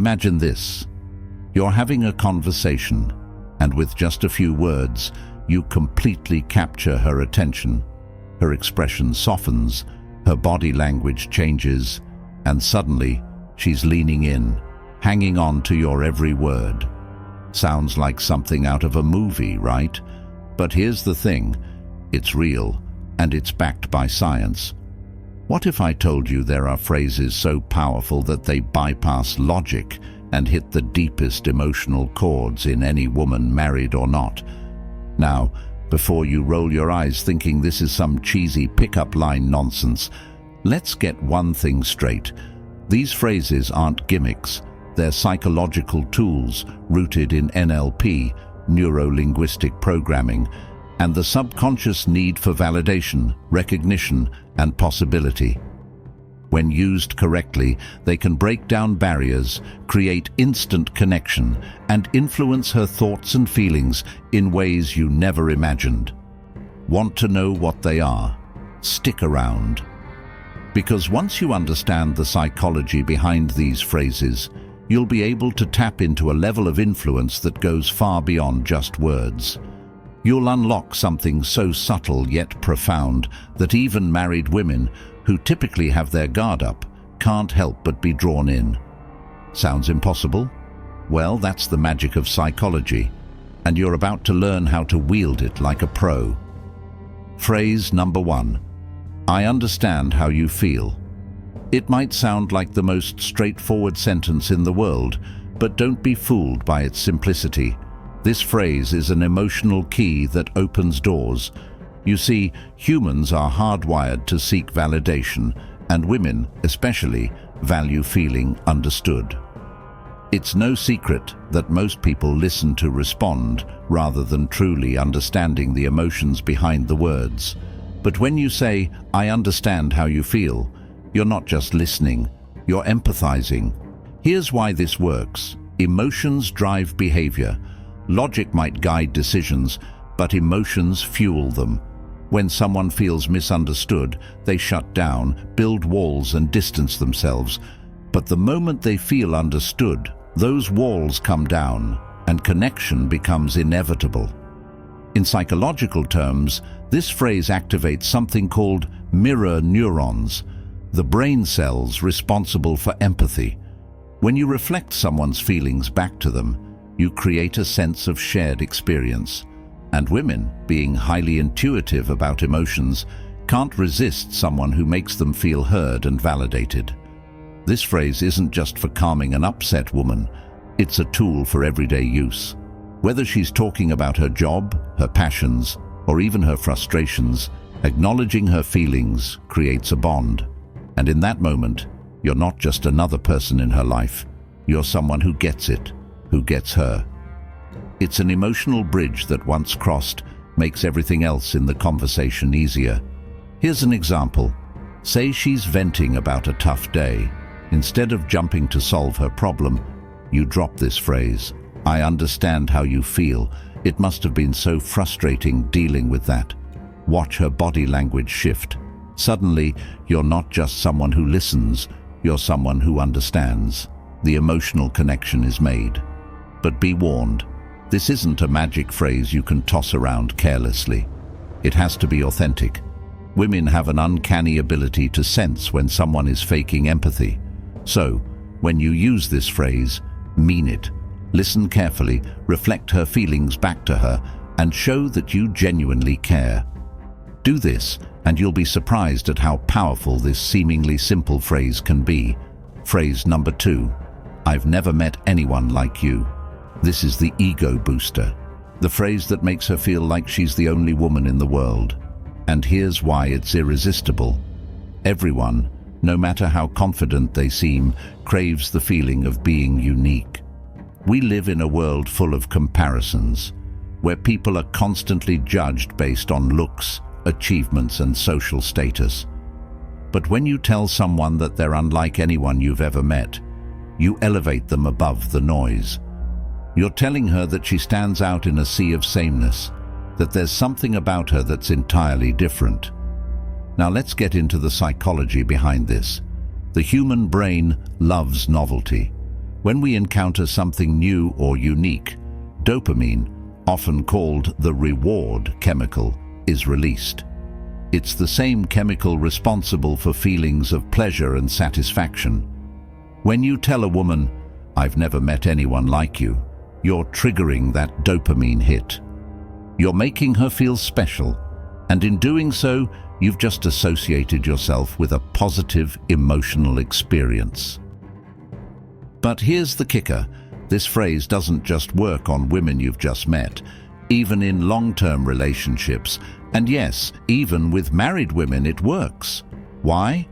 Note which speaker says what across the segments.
Speaker 1: Imagine this. You're having a conversation, and with just a few words, you completely capture her attention. Her expression softens, her body language changes, and suddenly she's leaning in, hanging on to your every word. Sounds like something out of a movie, right? But here's the thing, it's real, and it's backed by science. What if I told you there are phrases so powerful that they bypass logic and hit the deepest emotional chords in any woman, married or not? Now, before you roll your eyes thinking this is some cheesy pickup line nonsense, let's get one thing straight. These phrases aren't gimmicks. They're psychological tools rooted in NLP, neuro-linguistic programming, and the subconscious need for validation, recognition, and possibility. When used correctly, they can break down barriers, create instant connection, and influence her thoughts and feelings in ways you never imagined. Want to know what they are? Stick around. Because once you understand the psychology behind these phrases, you'll be able to tap into a level of influence that goes far beyond just words. You'll unlock something so subtle yet profound that even married women, who typically have their guard up, can't help but be drawn in. Sounds impossible? Well, that's the magic of psychology, and you're about to learn how to wield it like a pro. Phrase number 1. I understand how you feel. It might sound like the most straightforward sentence in the world, but don't be fooled by its simplicity. This phrase is an emotional key that opens doors. You see, humans are hardwired to seek validation, and women, especially, value feeling understood. It's no secret that most people listen to respond rather than truly understanding the emotions behind the words. But when you say, I understand how you feel, you're not just listening, you're empathizing. Here's why this works. Emotions drive behavior. Logic might guide decisions, but emotions fuel them. When someone feels misunderstood, they shut down, build walls and distance themselves. But the moment they feel understood, those walls come down and connection becomes inevitable. In psychological terms, this phrase activates something called mirror neurons, the brain cells responsible for empathy. When you reflect someone's feelings back to them, you create a sense of shared experience. And women, being highly intuitive about emotions, can't resist someone who makes them feel heard and validated. This phrase isn't just for calming an upset woman, it's a tool for everyday use. Whether she's talking about her job, her passions, or even her frustrations, acknowledging her feelings creates a bond. And in that moment, you're not just another person in her life, you're someone who gets it, who gets her. It's an emotional bridge that once crossed makes everything else in the conversation easier. Here's an example. Say she's venting about a tough day. Instead of jumping to solve her problem, you drop this phrase, I understand how you feel. It must have been so frustrating dealing with that. Watch her body language shift. Suddenly, you're not just someone who listens, you're someone who understands. The emotional connection is made. But be warned, this isn't a magic phrase you can toss around carelessly. It has to be authentic. Women have an uncanny ability to sense when someone is faking empathy. So, when you use this phrase, mean it. Listen carefully, reflect her feelings back to her, and show that you genuinely care. Do this, and you'll be surprised at how powerful this seemingly simple phrase can be. Phrase number 2. I've never met anyone like you. This is the ego booster, the phrase that makes her feel like she's the only woman in the world. And here's why it's irresistible. Everyone, no matter how confident they seem, craves the feeling of being unique. We live in a world full of comparisons, where people are constantly judged based on looks, achievements, and social status. But when you tell someone that they're unlike anyone you've ever met, you elevate them above the noise. You're telling her that she stands out in a sea of sameness, that there's something about her that's entirely different. Now let's get into the psychology behind this. The human brain loves novelty. When we encounter something new or unique, dopamine, often called the reward chemical, is released. It's the same chemical responsible for feelings of pleasure and satisfaction. When you tell a woman, "I've never met anyone like you," you're triggering that dopamine hit. You're making her feel special, and in doing so, you've just associated yourself with a positive emotional experience. But here's the kicker. This phrase doesn't just work on women you've just met. Even in long-term relationships, and yes, even with married women, it works. Why?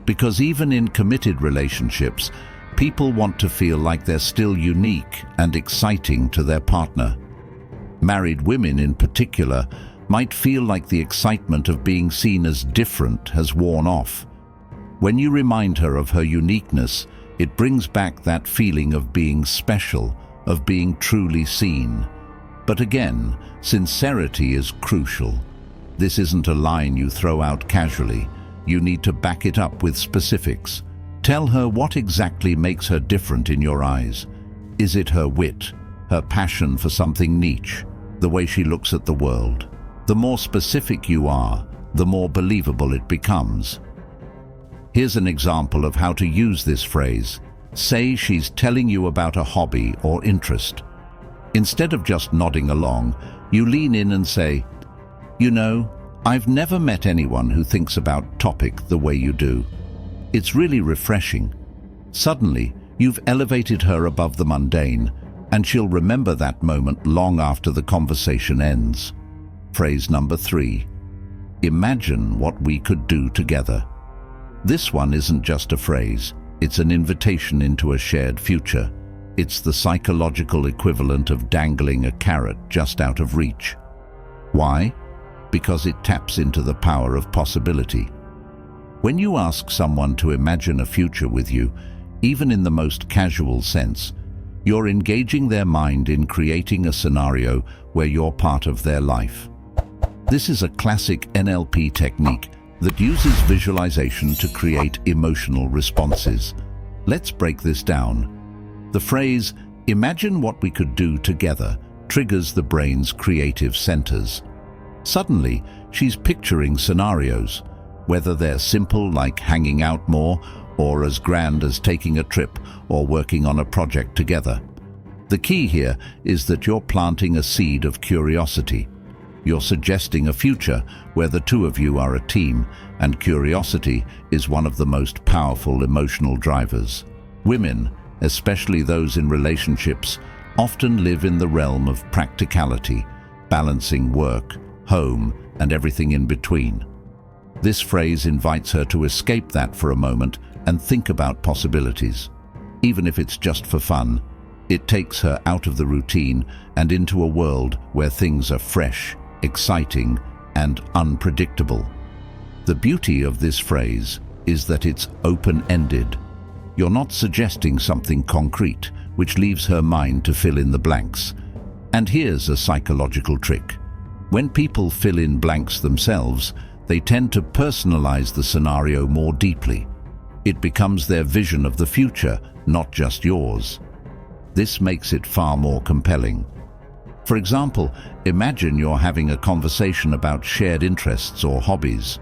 Speaker 1: Because even in committed relationships, people want to feel like they're still unique and exciting to their partner. Married women in particular might feel like the excitement of being seen as different has worn off. When you remind her of her uniqueness, it brings back that feeling of being special, of being truly seen. But again, sincerity is crucial. This isn't a line you throw out casually. You need to back it up with specifics. Tell her what exactly makes her different in your eyes. Is it her wit, her passion for something niche, the way she looks at the world? The more specific you are, the more believable it becomes. Here's an example of how to use this phrase. Say she's telling you about a hobby or interest. Instead of just nodding along, you lean in and say, "You know, I've never met anyone who thinks about topic the way you do. It's really refreshing." Suddenly, you've elevated her above the mundane, and she'll remember that moment long after the conversation ends. Phrase number 3. Imagine what we could do together. This one isn't just a phrase, it's an invitation into a shared future. It's the psychological equivalent of dangling a carrot just out of reach. Why? Because it taps into the power of possibility. When you ask someone to imagine a future with you, even in the most casual sense, you're engaging their mind in creating a scenario where you're part of their life. This is a classic NLP technique that uses visualization to create emotional responses. Let's break this down. The phrase, "Imagine what we could do together," triggers the brain's creative centers. Suddenly, she's picturing scenarios, whether they're simple like hanging out more, or as grand as taking a trip or working on a project together. The key here is that you're planting a seed of curiosity. You're suggesting a future where the two of you are a team, and curiosity is one of the most powerful emotional drivers. Women, especially those in relationships, often live in the realm of practicality, balancing work, home, and everything in between. This phrase invites her to escape that for a moment and think about possibilities. Even if it's just for fun, it takes her out of the routine and into a world where things are fresh, exciting, and unpredictable. The beauty of this phrase is that it's open-ended. You're not suggesting something concrete, which leaves her mind to fill in the blanks. And here's a psychological trick. When people fill in blanks themselves, they tend to personalize the scenario more deeply. It becomes their vision of the future, not just yours. This makes it far more compelling. For example, imagine you're having a conversation about shared interests or hobbies.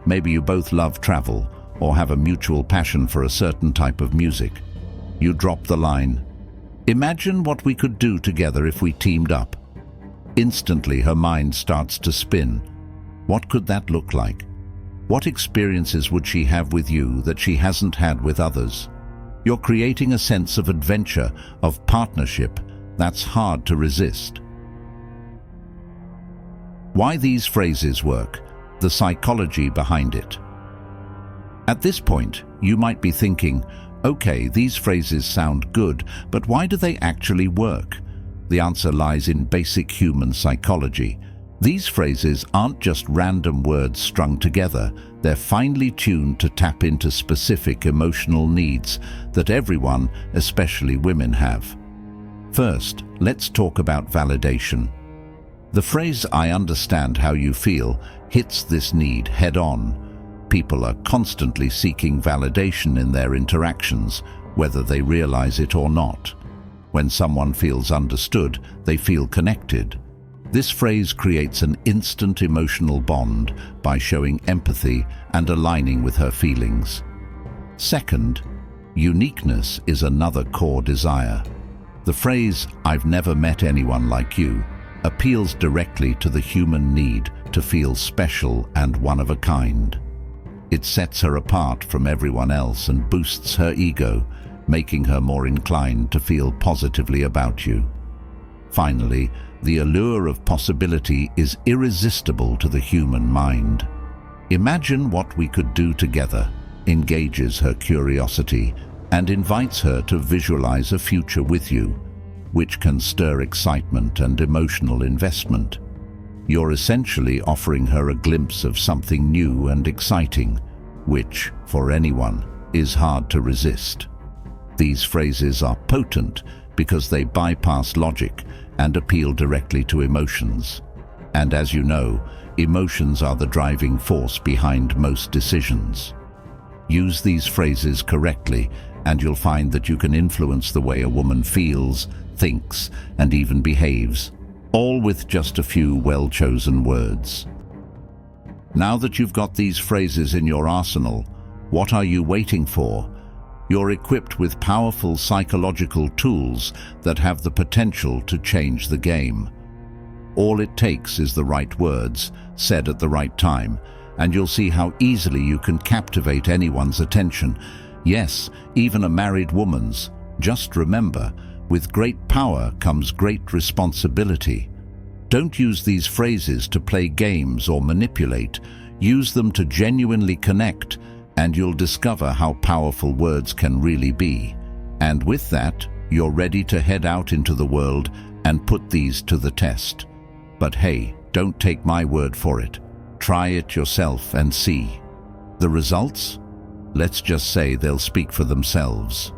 Speaker 1: Maybe you both love travel or have a mutual passion for a certain type of music. You drop the line, "Imagine what we could do together if we teamed up." Instantly, her mind starts to spin. What could that look like? What experiences would she have with you that she hasn't had with others? You're creating a sense of adventure, of partnership, that's hard to resist. Why these phrases work, the psychology behind it. At this point, you might be thinking, okay, these phrases sound good, but why do they actually work? The answer lies in basic human psychology. These phrases aren't just random words strung together, they're finely tuned to tap into specific emotional needs that everyone, especially women, have. First, let's talk about validation. The phrase "I understand how you feel" hits this need head-on. People are constantly seeking validation in their interactions, whether they realize it or not. When someone feels understood, they feel connected. This phrase creates an instant emotional bond by showing empathy and aligning with her feelings. Second, uniqueness is another core desire. The phrase, "I've never met anyone like you," appeals directly to the human need to feel special and one of a kind. It sets her apart from everyone else and boosts her ego, making her more inclined to feel positively about you. Finally, the allure of possibility is irresistible to the human mind. "Imagine what we could do together," engages her curiosity and invites her to visualize a future with you, which can stir excitement and emotional investment. You're essentially offering her a glimpse of something new and exciting, which, for anyone, is hard to resist. These phrases are potent because they bypass logic and appeal directly to emotions. And as you know, emotions are the driving force behind most decisions. Use these phrases correctly, and you'll find that you can influence the way a woman feels, thinks, and even behaves, all with just a few well-chosen words. Now that you've got these phrases in your arsenal, what are you waiting for? You're equipped with powerful psychological tools that have the potential to change the game. All it takes is the right words, said at the right time, and you'll see how easily you can captivate anyone's attention. Yes, even a married woman's. Just remember, with great power comes great responsibility. Don't use these phrases to play games or manipulate. Use them to genuinely connect, and you'll discover how powerful words can really be. And with that, you're ready to head out into the world and put these to the test. But hey, don't take my word for it. Try it yourself and see. The results? Let's just say they'll speak for themselves.